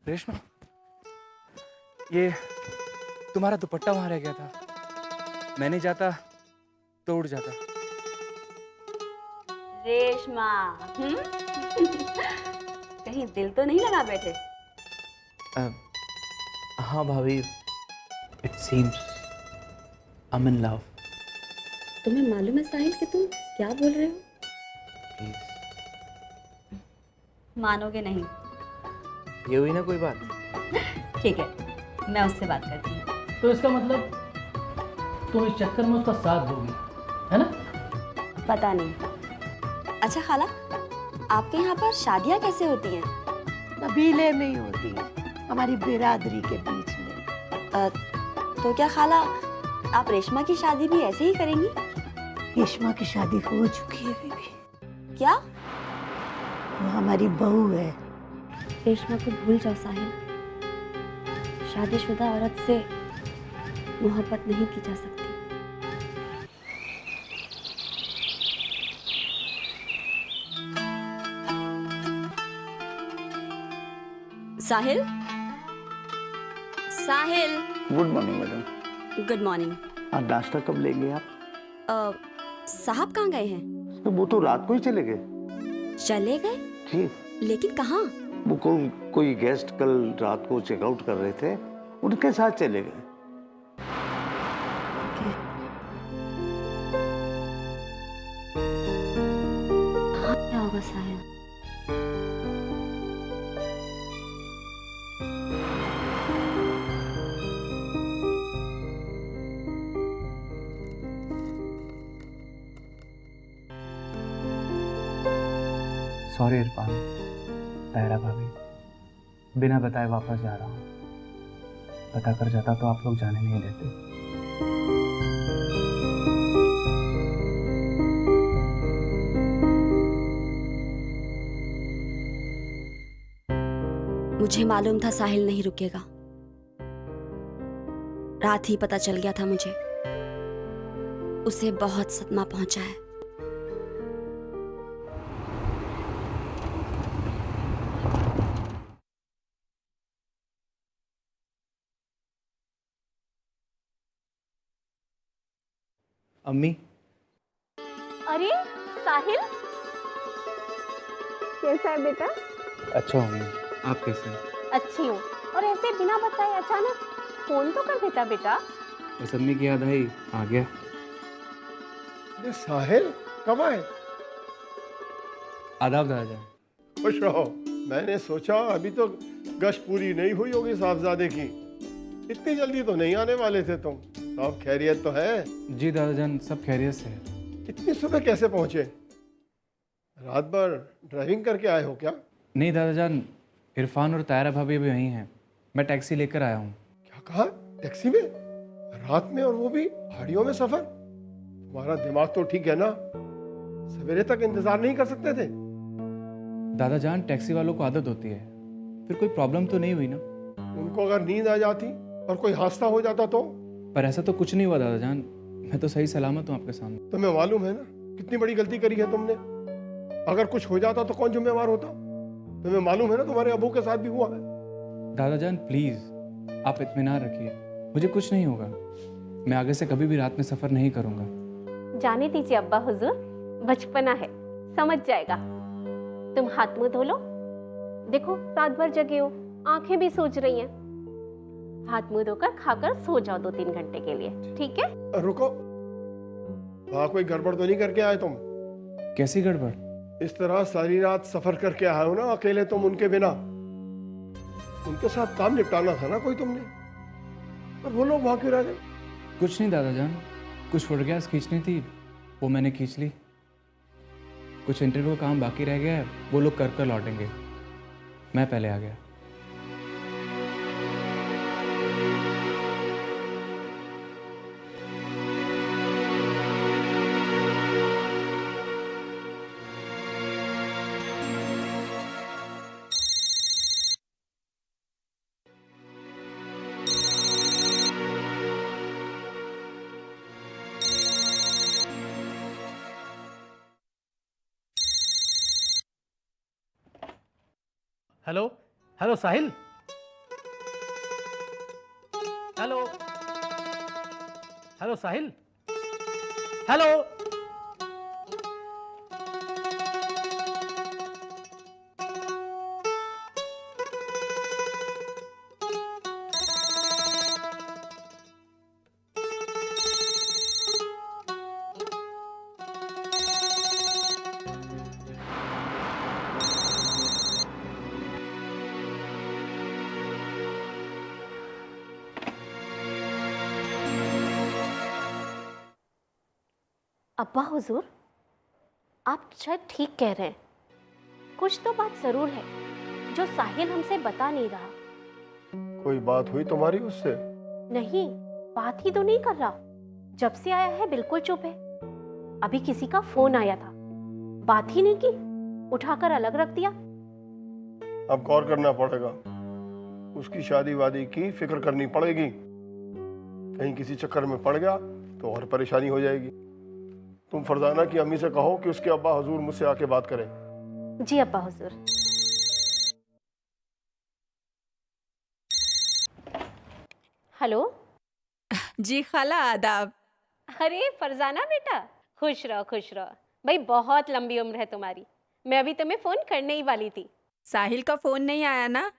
रेशमा, ये तुम्हारा दुपट्टा वहां रह गया था। मैं नहीं जाता तो उड़ जाता। रेशमा, कहीं दिल तो नहीं लगा बैठे? हाँ भाभी, it seems I am in love. तुम्हें मालूम है साहिल कि तुम क्या बोल रहे हो? प्लीज। मानोगे नहीं। ये हुई ना कोई बात? ठीक है, मैं उससे बात करती हूँ। तो इसका मतलब तुम इस चक्कर में उसका साथ दोगी, है ना? पता नहीं। अच्छा खाला, आपके यहाँ पर शादियाँ कैसे होती हैं? कबीले में ही होती है, हमारी बिरादरी के बीच में। तो क्या खाला, आप रेशमा की शादी भी ऐसे ही करेंगी? रेशमा की शादी हो चुकी है बीबी, क्या? वो हमारी बहू है। रेशमा को भूल जाओ साहिल। शादीशुदा औरत से मोहब्बत नहीं की जा सकती। Sahil, Sahil. Good morning madam. Good morning. आज नाश्ता कब लेंगे आप? साहब कहाँ गए हैं? तो वो तो रात को ही चले गए। चले गए? जी। लेकिन कहाँ? वो कोई गेस्ट कल रात को चेकआउट कर रहे थे, उनके साथ चले गए। क्या होगा साहिल? सॉरी इरफान, तायरा भाभी, बिना बताए वापस जा रहा हूँ। पता कर जाता तो आप लोग जाने नहीं देते। मुझे मालूम था साहिल नहीं रुकेगा। रात ही पता चल गया था मुझे। उसे बहुत सदमा पहुंचा है। अम्मी। अरे साहिल, कैसा है बेटा? अच्छा हूँ अम्मी, आप कैसे हैं? अच्छी हूँ। और ऐसे बिना बताए अचानक फोन तो कर देता बेटा। बस अम्मी की याद आई, आ गया। अरे साहिल, कब आए? आदाब दादाजान। खुश रहो। मैंने सोचा अभी तो गश्त पूरी नहीं हुई होगी साहबजादे की। इतनी जल्दी तो नहीं आने वाले थे तुम। सब खैरियत तो है? जी दादाजान, सब खैरियत से है। इतनी सुबह कैसे पहुंचे? रात भर ड्राइविंग करके आए हो क्या? नहीं दादाजान, इरफान और तायरा भाभी भी वहीं हैं। मैं टैक्सी लेकर आया हूँ। क्या कहा? टैक्सी में? रात में, और वो भी पहाड़ियों में सफर? तुम्हारा दिमाग तो ठीक है ना? सवेरे तक इंतजार नहीं कर सकते थे? दादाजान, टैक्सी वालों को आदत होती है, फिर कोई प्रॉब्लम तो नहीं हुई ना? उनको अगर नींद आ जाती और कोई हादसा हो जाता तो? पर ऐसा तो कुछ नहीं हुआ दादाजान, मैं तो सही सलामत हूँ आपके सामने। तुम्हें मालूम है ना कितनी बड़ी गलती करी है तुमने? अगर कुछ हो जाता तो कौन जिम्मेवार होता? तुम्हें मालूम है ना तुम्हारे अबू के साथ भी हुआ है। दादाजान प्लीज, आप इत्मीनान रखिए, मुझे कुछ नहीं होगा। मैं आगे से कभी भी रात में सफर नहीं करूंगा। जाने दीजिए अब्बा हुजूर, बचपना है, समझ जाएगा। तुम हाथ मुंह धो लो। देखो रात भर जगे हो, आंखें भी सोच रही हैं। हाथ मुंह धोकर खाकर सो जाओ 2-3 घंटे के लिए, ठीक है? रुको, वहां कोई गड़बड़ तो नहीं करके आए तुम? कैसी गड़बड़? इस तरह सारी रात सफर करके आए हो ना अकेले तुम, उनके बिना। उनके साथ काम निपटाना था ना कोई तुमने, और वो लोग वहां क्यों रह गए? कुछ नहीं दादाजान, कुछ फोटोग्राफ्स खींचनी थी, वो मैंने खींच ली। कुछ इंटरव्यू का काम बाकी रह गया है, वो लोग कर लौटेंगे। मैं पहले आ गया। हेलो हेलो साहिल, हेलो साहिल, हेलो। अब्बा हुजूर, आप शायद ठीक कह रहे हैं। कुछ तो बात जरूर है जो साहिल हमसे बता नहीं रहा। कोई बात हुई तुम्हारी उससे? नहीं, बात ही तो नहीं कर रहा। जब से आया है बिल्कुल चुप है। अभी किसी का फोन आया था, बात ही नहीं की, उठाकर अलग रख दिया। अब गौर करना पड़ेगा। उसकी शादी वादी की फिक्र करनी पड़ेगी। कहीं किसी चक्कर में पड़ गया तो और परेशानी हो जाएगी। तुम फरजाना की अम्मी से कहो कि उसके अब्बा हुजूर मुझसे आके बात करें। जी अब्बा हुजूर। हेलो। जी खाला, आदाब। अरे फरजाना बेटा, खुश रहो खुश रहो। भाई बहुत लंबी उम्र है तुम्हारी। मैं अभी तुम्हें फोन करने ही वाली थी। साहिल का फोन नहीं आया ना?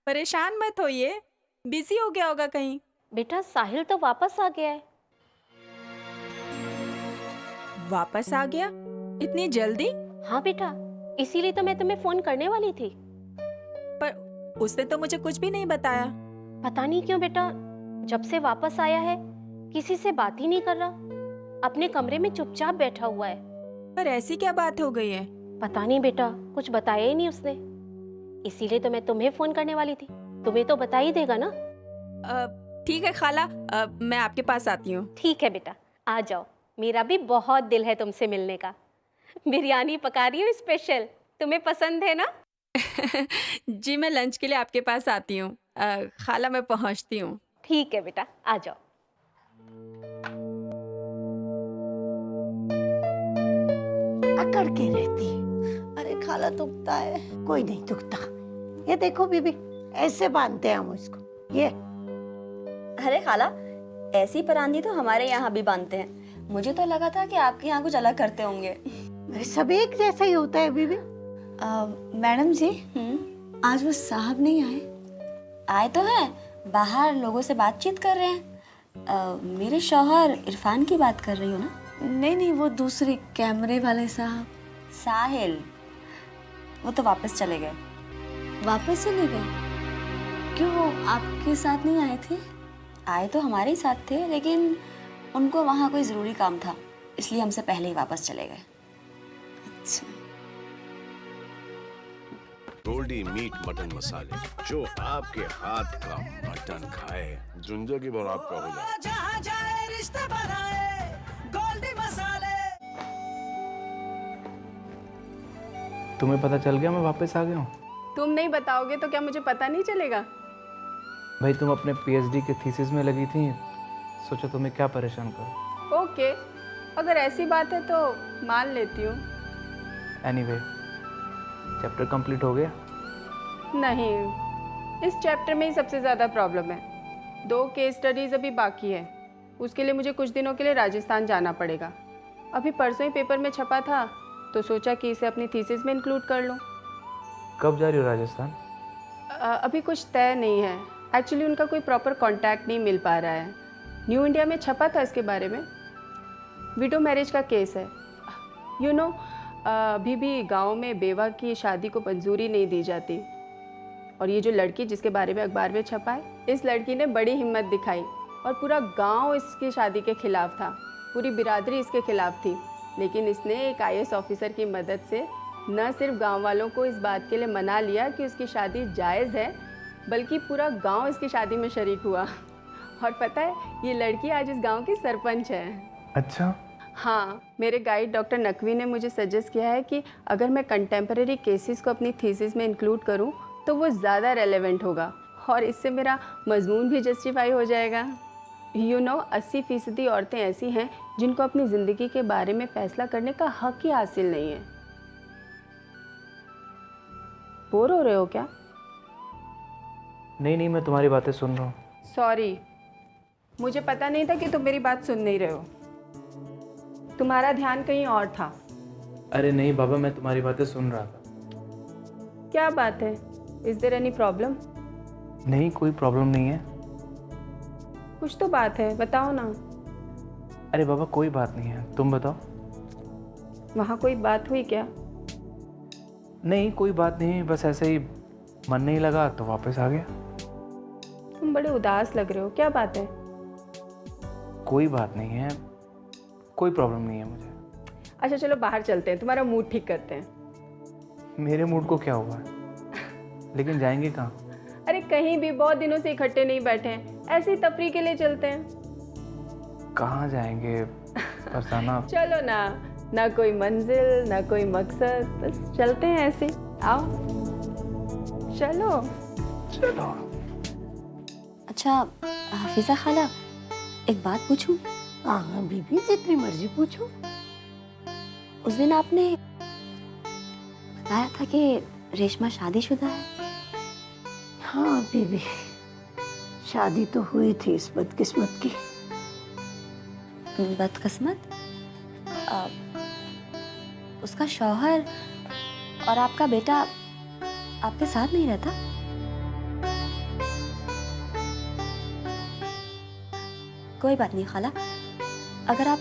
परेशान मत होइए, बिजी हो गया होगा कहीं। बेटा साहिल तो वापस आ गया है। वापस आ गया? इतनी जल्दी? हाँ बेटा, इसीलिए तो मैं तुम्हें फोन करने वाली थी। पर उसने तो मुझे कुछ भी नहीं बताया। पता नहीं क्यों बेटा, जब से वापस आया है किसी से बात ही नहीं कर रहा। अपने कमरे में चुपचाप बैठा हुआ है। पर ऐसी क्या बात हो गई है? पता नहीं बेटा, कुछ बताया ही नहीं उसने। इसीलिए तो मैं तुम्हें फोन करने वाली थी। तुम्हें तो बता ही देगा ना। ठीक है खाला, मैं आपके पास आती हूँ। ठीक है बेटा, आ जाओ। मेरा भी बहुत दिल है तुमसे मिलने का। बिरयानी पका रही हूँ स्पेशल, तुम्हें पसंद है ना? जी मैं लंच के लिए आपके पास आती हूँ। खाला मैं पहुँचती हूँ। ठीक है बेटा, आ जाओ। अकड़ के रहती है। अरे खाला दुखता है। कोई नहीं दुखता। ये देखो बीबी, ऐसे बांधते हैं हम इसको। ये अरे खाला, ऐसी परांदी तो हमारे यहाँ भी बांधते हैं। मुझे तो लगा था कि आपके यहाँ कुछ अलग करते होंगे। अरे सब एक जैसा ही होता है बीबी। मैडम जी, आज वो साहब नहीं आए? आए तो हैं, बाहर लोगों से बातचीत कर रहे हैं। मेरे शौहर इरफान की बात कर रही हो ना? नहीं नहीं, वो दूसरे कैमरे वाले साहब। साहिल, वो तो वापस चले गए। वापस चले गए? क्यों, वो आपके साथ नहीं आए थे? आए तो हमारे ही साथ थे, लेकिन उनको वहाँ कोई ज़रूरी काम था, इसलिए हमसे पहले ही वापस चले गए। अच्छा। गोल्डी मीट मटन मसाले, जो आपके हाथ का मटन खाए जिंदगी भर आपका हो जाए। जहाँ जाए रिश्ते बनाए गोल्डी मसाले। तुम्हें पता चल गया मैं वापस आ गया हूँ? तुम नहीं बताओगे तो क्या मुझे पता नहीं चलेगा? भाई तुम अपने पीएचडी के थीसिस में लगी थी, सोचो तुम्हें क्या परेशान करो। ओके, अगर ऐसी बात है तो मान लेती हूँ। एनीवे, चैप्टर कंप्लीट हो गया? नहीं, इस चैप्टर में ही सबसे ज़्यादा प्रॉब्लम है। 2 केस स्टडीज़ अभी बाकी है। उसके लिए मुझे कुछ दिनों के लिए राजस्थान जाना पड़ेगा। अभी परसों ही पेपर में छपा था तो सोचा कि इसे अपनी थीसिस में इंक्लूड कर लूँ। कब जा रही हो राजस्थान? अभी कुछ तय नहीं है। एक्चुअली उनका कोई प्रॉपर कांटेक्ट नहीं मिल पा रहा है। न्यू इंडिया में छपा था इसके बारे में। विडो मैरिज का केस है। यू नो, अभी भी गांव में बेवा की शादी को मंजूरी नहीं दी जाती। और ये जो लड़की जिसके बारे में अखबार में छपा है, इस लड़की ने बड़ी हिम्मत दिखाई और पूरा गांव इसकी शादी के खिलाफ था। पूरी बिरादरी इसके खिलाफ थी। लेकिन इसने एक आईएएस ऑफिसर की मदद से न सिर्फ गांव वालों को इस बात के लिए मना लिया कि उसकी शादी जायज़ है, बल्कि पूरा गांव इसकी शादी में शरीक हुआ। और पता है, ये लड़की आज इस गांव की सरपंच है। अच्छा। हाँ, मेरे गाइड डॉक्टर नकवी ने मुझे सजेस्ट किया है कि अगर मैं कंटेम्परेरी केसेस को अपनी थीसिस में इंक्लूड करूं तो वो ज़्यादा रेलेवेंट होगा और इससे मेरा मजमून भी जस्टिफाई हो जाएगा। यू नो, 80% औरतें ऐसी हैं जिनको अपनी ज़िंदगी के बारे में फ़ैसला करने का हक ही हासिल नहीं है। बोर हो रहे हो क्या? नहीं नहीं, मैं तुम्हारी बातें सुन रहा हूँ। सॉरी, मुझे पता नहीं था कि तुम मेरी बात सुन नहीं रहे हो। तुम्हारा ध्यान कहीं और था। अरे नहीं बाबा, मैं तुम्हारी बातें सुन रहा था। क्या बात है? Is there any problem? नहीं, कोई प्रॉब्लम नहीं है। कुछ तो बात है, बताओ ना। अरे बाबा कोई बात नहीं है, तुम बताओ। वहाँ कोई बात हुई क्या? नहीं कोई बात नहीं, बस ऐसे ही मन नहीं लगा तो वापस आ गया। तुम बड़े उदास लग रहे हो, क्या बात है? कोई बात नहीं है, कोई प्रॉब्लम नहीं है मुझे। अच्छा चलो बाहर चलते हैं, तुम्हारा मूड ठीक करते हैं। मेरे मूड को क्या हुआ है? लेकिन जाएंगे कहाँ? अरे कहीं भी, बहुत दिनों से इकट्ठे नहीं बैठे हैं, ऐसे ही तफरी के लिए चलते हैं। कहाँ जाएंगे फरजाना? चलो ना, ना कोई मंजिल ना कोई मकसद, बस चलते हैं ऐसे। आओ चलो। चलो। अच्छा हाफिजा खाला, एक बात पूछूं? हाँ बीबी, जितनी मर्जी पूछो। उस दिन आपने बताया था कि रेशमा शादीशुदा है। हाँ बीबी, शादी तो हुई थी इस बदकिस्मत की। बदकिस्मत? उसका शौहर और आपका बेटा आपके साथ नहीं रहता? कोई बात नहीं खाला, अगर आप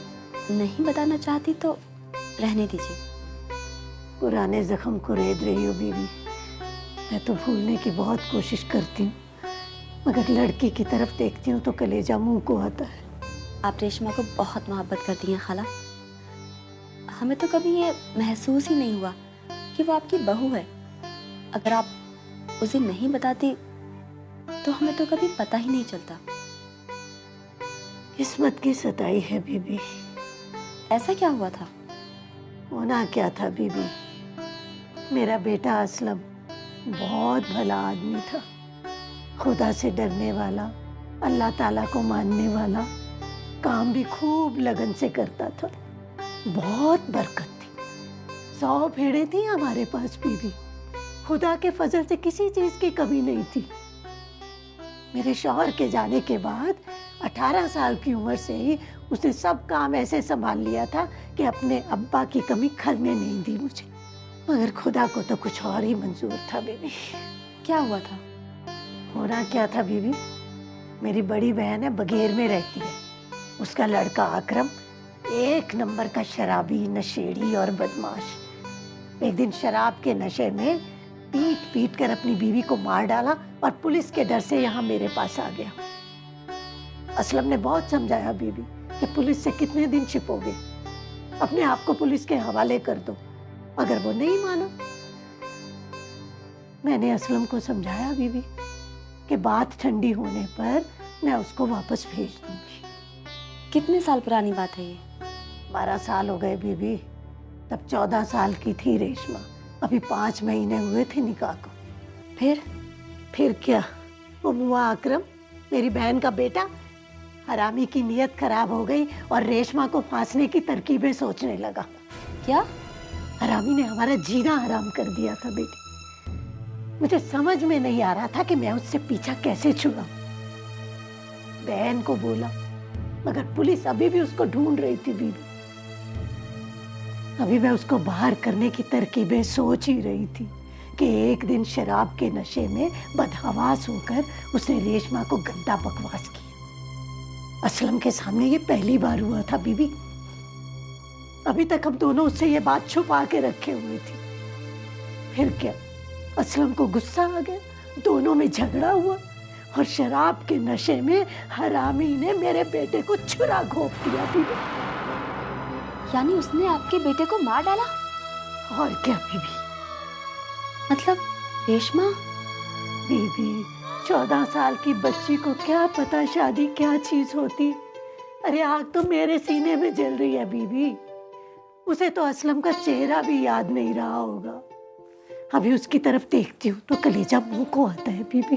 नहीं बताना चाहती तो रहने दीजिए। पुराने जख्म को रेद रही हो बीबी। मैं तो भूलने की बहुत कोशिश करती हूँ, मगर लड़की की तरफ देखती हूँ तो कलेजा मुंह को आता है। आप रेशमा को बहुत मोहब्बत करती हैं खाला। हमें तो कभी ये महसूस ही नहीं हुआ कि वो आपकी बहू है। अगर आप उसे नहीं बताती तो हमें तो कभी पता ही नहीं चलता। किस्मत की सताई है बीबी। ऐसा क्या हुआ था? होना क्या था बीबी, मेरा बेटा असलम बहुत भला आदमी था, खुदा से डरने वाला, अल्लाह ताला को मानने वाला, काम भी खूब लगन से करता था, बहुत बरकत थी। 100 भेड़ें थी हमारे पास बीबी, खुदा के फजल से किसी चीज की कमी नहीं थी। मेरे शौहर के जाने के बाद 18 साल की उम्र से ही उसने सब काम ऐसे संभाल लिया था कि अपने अब्बा की कमी खलने नहीं दी मुझे। मगर खुदा को तो कुछ और ही मंजूर था बीबी। क्या हुआ था? होना क्या था बीबी, मेरी बड़ी बहन है बगेर में रहती है, उसका लड़का अकरम एक नंबर का शराबी, नशेड़ी और बदमाश। एक दिन शराब के नशे में पीट पीट कर अपनी बीवी को मार डाला और पुलिस के डर से यहाँ मेरे पास आ गया। असलम ने बहुत समझाया बीवी कि पुलिस से कितने दिन छिपोगे, अपने आप को पुलिस के हवाले कर दो, मगर वो नहीं माना। मैंने असलम को समझाया बीवी कि बात ठंडी होने पर मैं उसको वापस भेज दूंगी। कितने साल पुरानी बात है ये? 12 साल हो गए बीवी, तब 14 साल की थी रेशमा, अभी 5 महीने हुए थे निकाह को। फिर क्या, वो मुआ अकरम मेरी बहन का बेटा हरामी की नीयत खराब हो गई और रेशमा को फांसने की तरकीबें सोचने लगा। क्या? हरामी ने हमारा जीना हराम कर दिया था बेटी। मुझे समझ में नहीं आ रहा था कि मैं उससे पीछा कैसे छुड़ाऊं। बहन को बोला, मगर पुलिस अभी भी उसको ढूंढ रही थी बीबी। अभी मैं उसको बाहर करने की तरकीबें सोच ही रही थी कि एक दिन शराब के नशे में बदहवास होकर उसने रेशमा को गंदा बकवास किया। असलम के सामने ये पहली बार हुआ था बीबी। अभी तक हम दोनों उससे ये बात छुपा के रखे हुए थे। फिर क्या, असलम को गुस्सा आ गया, दोनों में झगड़ा हुआ और शराब के नशे में हरामी ने मेरे बेटे को छुरा घोंप दिया बीबी। यानी उसने आपके बेटे को मार डाला? और क्या बीबी, मतलब रेशमा? बीबी 14 साल की बच्ची को क्या पता शादी क्या चीज होती। अरे आग तो मेरे सीने में जल रही है बीबी। उसे तो असलम का चेहरा भी याद नहीं रहा होगा। अभी उसकी तरफ देखती हूँ तो कलेजा मुंह को आता है बीबी।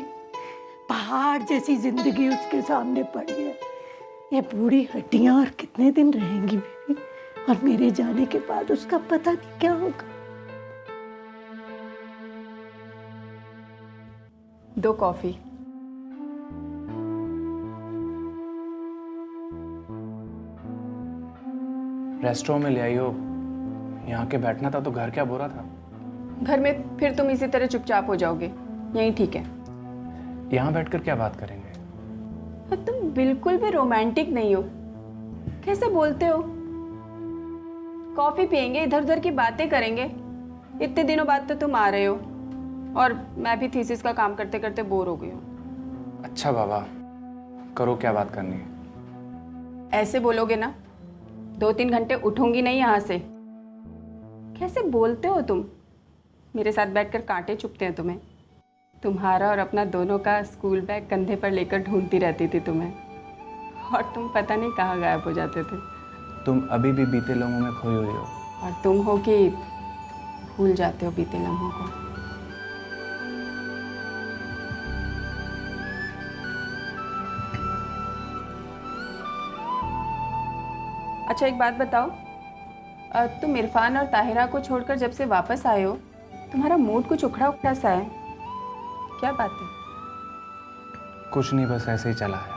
पहाड़ जैसी जिंदगी उसके सामने पड़ी है। ये बूढ़ी हड्डियां और कितने दिन रहेंगी बीबी, और मेरे जाने के बाद उसका पता नहीं क्या होगा। 2 कॉफी। रेस्टोरेंट में ले आई हो, यहाँ के बैठना था तो घर क्या बुरा था। घर में फिर तुम इसी तरह चुपचाप हो जाओगे, यही ठीक है। यहाँ बैठकर क्या बात करेंगे? और तुम बिल्कुल भी रोमांटिक नहीं हो, कैसे बोलते हो? कॉफी पियेंगे, इधर उधर की बातें करेंगे। इतने दिनों बाद तो तुम आ रहे हो और मैं भी थीसिस का काम करते करते बोर हो गई हूँ। अच्छा बाबा, करो क्या बात करनी है। ऐसे बोलोगे ना 2-3 घंटे उठूंगी नहीं यहाँ से। कैसे बोलते हो तुम? मेरे साथ बैठकर कांटे चुभते हैं तुम्हें। तुम्हारा और अपना दोनों का स्कूल बैग कंधे पर लेकर ढूंढती रहती थी तुम्हें, और तुम पता नहीं कहाँ गायब हो जाते थे। तुम अभी भी बीते लम्हों में खोई हुई हो। और तुम हो कि भूल जाते हो बीते लम्हों को। अच्छा एक बात बताओ, तुम इरफान और ताहिरा को छोड़कर जब से वापस आए हो, तुम्हारा मूड कुछ उखड़ा उखड़ा सा है, क्या बात है? कुछ नहीं, बस ऐसे ही चला आया।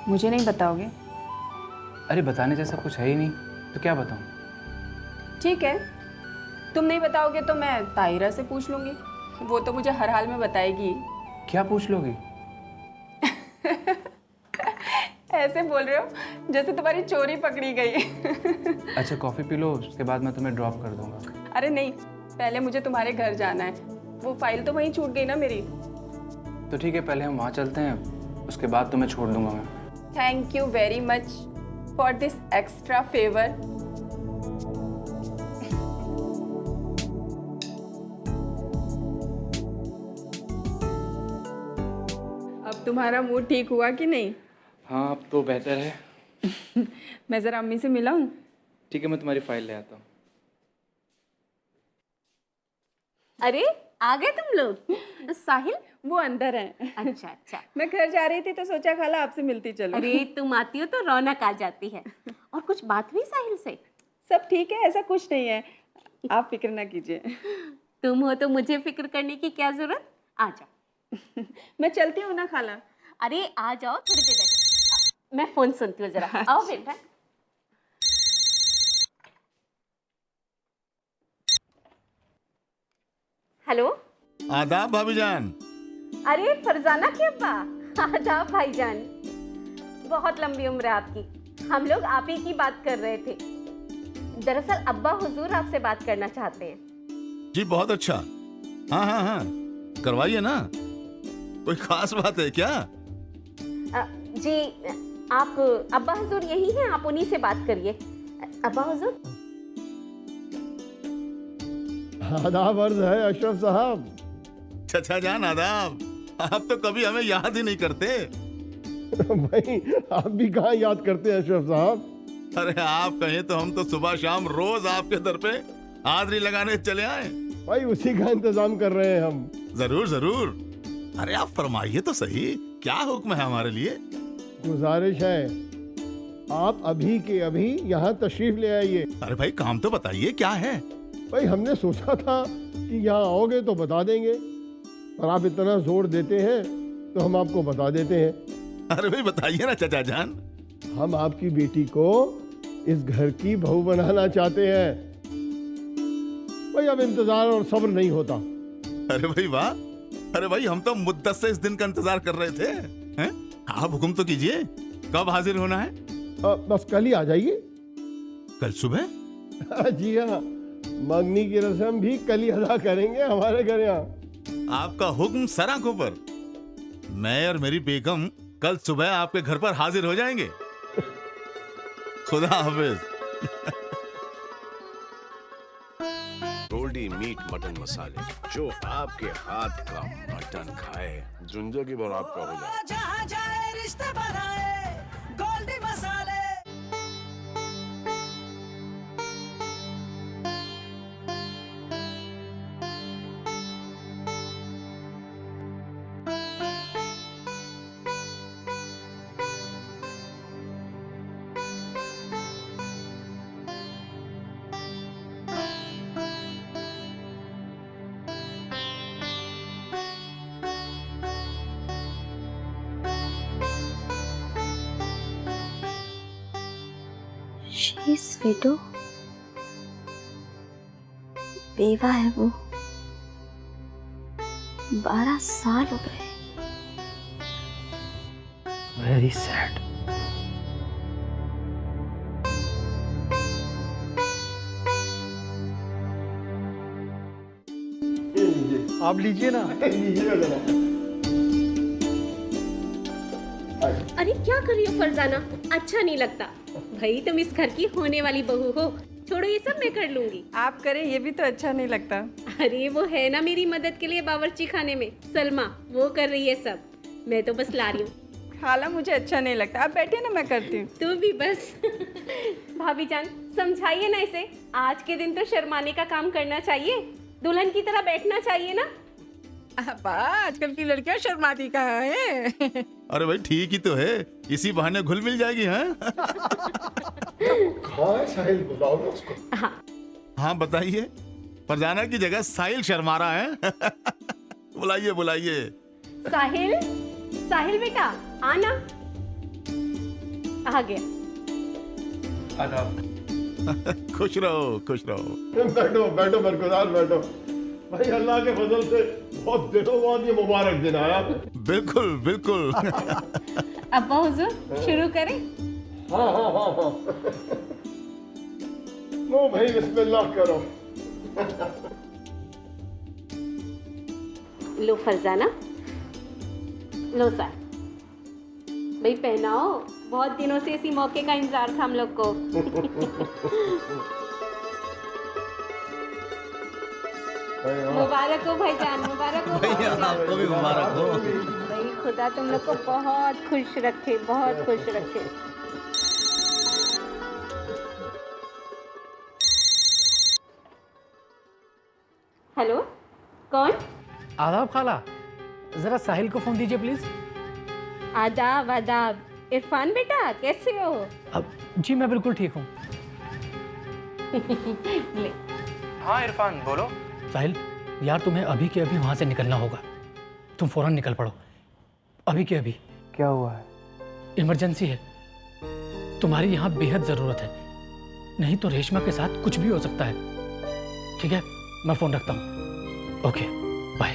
मुझे नहीं बताओगे? अरे बताने जैसा कुछ है ही नहीं, तो क्या बताऊं? ठीक है, तुम नहीं बताओगे तो मैं ताहिरा से पूछ लूंगी, वो तो मुझे हर हाल में बताएगी। क्या पूछ लोगी? ऐसे बोल रहे हो जैसे तुम्हारी चोरी पकड़ी गई। अच्छा कॉफ़ी पी लो, उसके बाद मैं तुम्हें ड्रॉप कर दूंगा। अरे नहीं, पहले मुझे तुम्हारे घर जाना है, वो फाइल तो वहीं छूट गई ना मेरी। तो ठीक है, पहले हम वहाँ चलते हैं, उसके बाद तुम्हें छोड़ दूंगा मैं। Thank you very much for this extra favour. अब तुम्हारा मूड ठीक हुआ कि नहीं? हाँ अब तो बेहतर है। मैं जरा अम्मी से मिला हूँ। ठीक है, मैं तुम्हारी फाइल ले आता हूँ। अरे आ गए तुम लोग। साहिल वो अंदर है। अच्छा अच्छा। मैं घर जा रही थी तो सोचा खाला आपसे मिलती चलो। अरे तुम आती हो तो रौनक आ जाती है। और कुछ बात हुई साहिल से? सब ठीक है, ऐसा कुछ नहीं है, आप फिक्र ना कीजिए। तुम हो तो मुझे फिक्र करने की क्या जरूरत। आ जाओ। मैं चलती हूँ ना खाला। अरे आ जाओ, थोड़ी देर बैठो। मैं फोन सुनती हूँ जरा। आओ बेटा। हेलो। आदाब भाभी जान। अरे फरजाना के अब्बा, आदाब भाईजान। बहुत लंबी उम्र है आपकी। हम लोग आप ही की बात कर रहे थे। दरअसल अब्बा हुजूर आपसे बात करना चाहते हैं। जी बहुत अच्छा। हाँ हाँ हाँ, करवाइए ना। कोई खास बात है क्या? जी आप अब्बा हुजूर यही हैं, आप उन्हीं से बात करिए। अब्बा हुजूर। आदाब अर्ज है अशरफ साहब। चचा जान आदाब। आप तो कभी हमें याद ही नहीं करते। भाई आप भी कहाँ याद करते हैं अशरफ साहब? अरे आप कहें तो हम तो सुबह शाम रोज आपके दर पे हाजिरी लगाने चले आए। भाई उसी का इंतजाम कर रहे हैं हम। जरूर जरूर। अरे आप फरमाइए तो सही, क्या हुक्म है हमारे लिए? गुजारिश है, आप अभी के अभी यहाँ तशरीफ ले आइए। अरे भाई काम तो बताइए, क्या है? भाई हमने सोचा था कि यहाँ आओगे तो बता देंगे, पर आप इतना जोर देते हैं तो हम आपको बता देते हैं। अरे भाई बताइए ना चचा जान। हम आपकी बेटी को इस घर की बहू बनाना चाहते हैं। भाई अब इंतजार और सब्र नहीं होता। अरे भाई वाह। अरे भाई हम तो मुद्दत से इस दिन का इंतजार कर रहे थे। हैं? आप हुक्म तो कीजिए, कब हाजिर होना है? बस कल ही आ जाइए। कल सुबह? जी हाँ, मंगनी की रस्म भी कल ही अदा करेंगे हमारे घर यहाँ। आपका हुक्म सर आंखों पर। मैं और मेरी बेगम कल सुबह आपके घर पर हाजिर हो जाएंगे। खुदा हाफिज। गोल्डी मीट मटन मसाले, जो आपके हाथ का मटन खाए जिंदगी भर आपका हो जाए। जहाँ जाए रिश्ते बनाए गोल्डी मसाले। शी इज विडो, बेवा है वो। 12 साल हो गए। Very sad. आप लीजिए ना, लीजिएगा जरा। अरे क्या कर रही हो फरजाना, अच्छा नहीं लगता। भाई तुम इस घर की होने वाली बहू हो, छोड़ो ये सब, मैं कर लूंगी। आप करें ये भी तो अच्छा नहीं लगता। अरे वो है ना मेरी मदद के लिए बावर्ची खाने में, सलमा, वो कर रही है सब, मैं तो बस ला रही हूँ। खाला मुझे अच्छा नहीं लगता, आप बैठिए ना, मैं करती हूँ। तू भी बस। भाभी जान समझाइए ना इसे, आज के दिन तो शर्माने का काम करना चाहिए, दुल्हन की तरह बैठना चाहिए ना। आजकल की लड़कियां शर्माती कहाँ है। अरे भाई ठीक ही तो है, इसी बहाने घुल मिल जाएगी। हैं? कहाँ है साहिल, बुलाओ ना उसको। हाँ बताइए, फरजाना की जगह साहिल शर्मा रहा है। बुलाइए बुलाइए। साहिल, साहिल बेटा आना। आ गया। खुश रहो खुश रहो। बैठो बैठो बरकरार बैठो। भाई अल्लाह के फजल से बहुत दिनों बाद ये मुबारक दिन आया। बिल्कुल बिल्कुल। अब्बा हुजूर शुरू करें। हाँ हाँ हाँ हाँ। लो भाई बिस्मिल्लाह करो। लो फरजाना, लो साहिल, भाई पहनाओ, बहुत दिनों से इसी मौके का इंतजार था हम लोग को। मुबारक हो भाईजान, मुबारक हो। भैया आपको भी मुबारक हो। भाई खुदा तुम लोग को बहुत खुश रखे, बहुत खुश रखे। हेलो, कौन? आदाब खाला, जरा साहिल को फोन दीजिए प्लीज। आदाब आदाब। इरफान बेटा कैसे हो? अब जी मैं बिल्कुल ठीक हूँ। ले। हाँ इरफान बोलो। साहिल यार, तुम्हें अभी के अभी वहाँ से निकलना होगा, तुम फौरन निकल पड़ो, अभी के अभी। क्या हुआ है? इमरजेंसी है, तुम्हारी यहाँ बेहद ज़रूरत है, नहीं तो रेशमा के साथ कुछ भी हो सकता है। ठीक है, मैं फ़ोन रखता हूँ। Okay bye.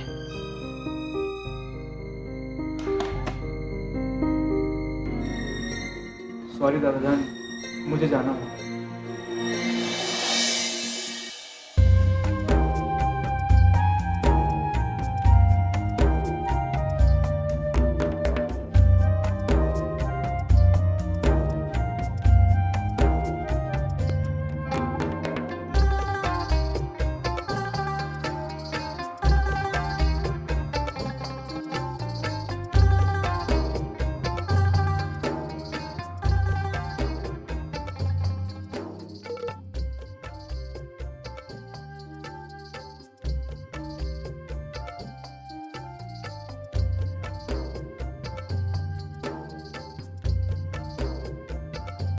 सॉरी दादाजान, मुझे जाना होगा।